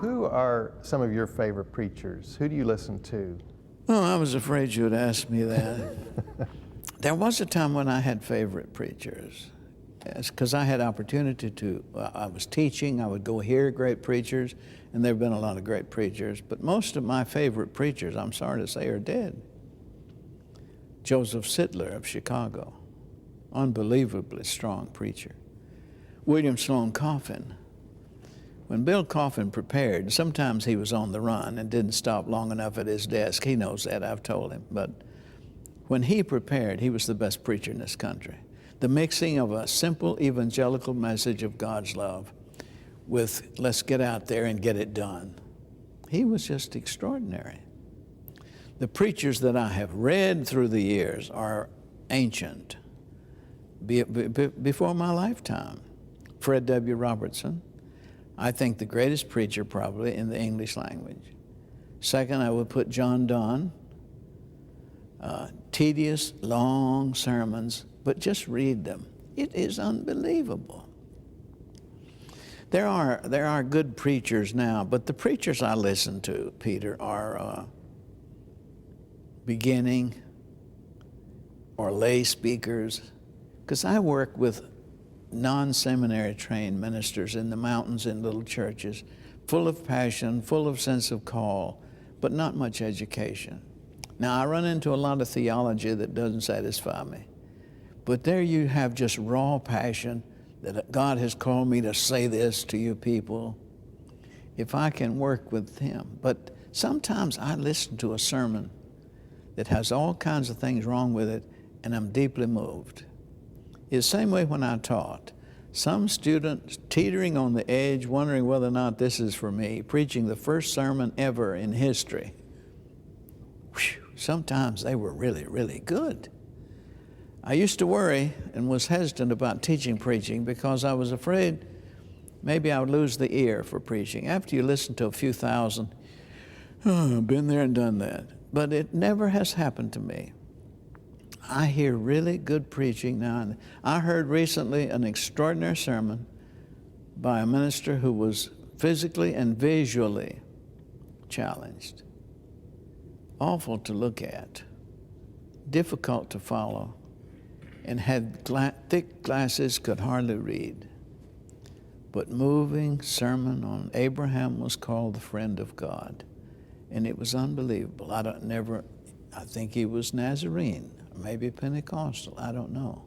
who are some of your favorite preachers? Who do you listen to? Oh, I was afraid you would ask me that. There was a time when I had favorite preachers. Yes, because I had opportunity to, I was teaching, I would go hear great preachers, and there have been a lot of great preachers, but most of my favorite preachers, I'm sorry to say, are dead. Joseph Sittler of Chicago, unbelievably strong preacher. William Sloane Coffin. When Bill Coffin prepared, sometimes he was on the run and didn't stop long enough at his desk. He knows that, I've told him. But when he prepared, he was the best preacher in this country. The mixing of a simple evangelical message of God's love with let's get out there and get it done. He was just extraordinary. The preachers that I have read through the years are ancient, before my lifetime. Fred W. Robertson, I think the greatest preacher probably in the English language. Second, I would put John Donne. Tedious, long sermons, but just read them. It is unbelievable. There are good preachers now, but the preachers I listen to, Peter, are beginning or lay speakers, because I work with non-seminary-trained ministers in the mountains in little churches, full of passion, full of sense of call, but not much education. Now, I run into a lot of theology that doesn't satisfy me, but there you have just raw passion that God has called me to say this to you people, if I can work with him. But sometimes I listen to a sermon that has all kinds of things wrong with it, and I'm deeply moved. It's the same way when I taught. Some students teetering on the edge, wondering whether or not this is for me, preaching the first sermon ever in history. Whew. Sometimes they were really, really good. I used to worry and was hesitant about teaching preaching because I was afraid maybe I would lose the ear for preaching. After you listen to a few thousand, I've been there and done that. But it never has happened to me. I hear really good preaching now. And I heard recently an extraordinary sermon by a minister who was physically and visually challenged. Awful to look at, difficult to follow, and had thick glasses, could hardly read. But moving sermon on Abraham was called the friend of God. And it was unbelievable. I think he was Nazarene, maybe Pentecostal, I don't know.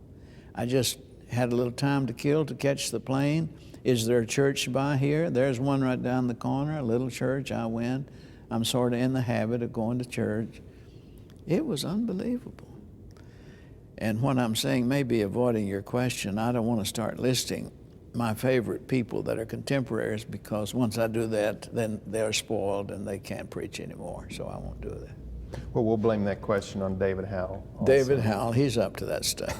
I just had a little time to kill to catch the plane. Is there a church by here? There's one right down the corner, a little church. I went. I'm sort of in the habit of going to church. It was unbelievable. And what I'm saying, maybe avoiding your question, I don't want to start listing my favorite people that are contemporaries, because once I do that, then they're spoiled and they can't preach anymore, so I won't do that. Well, we'll blame that question on David Howell also. David Howell, he's up to that stuff.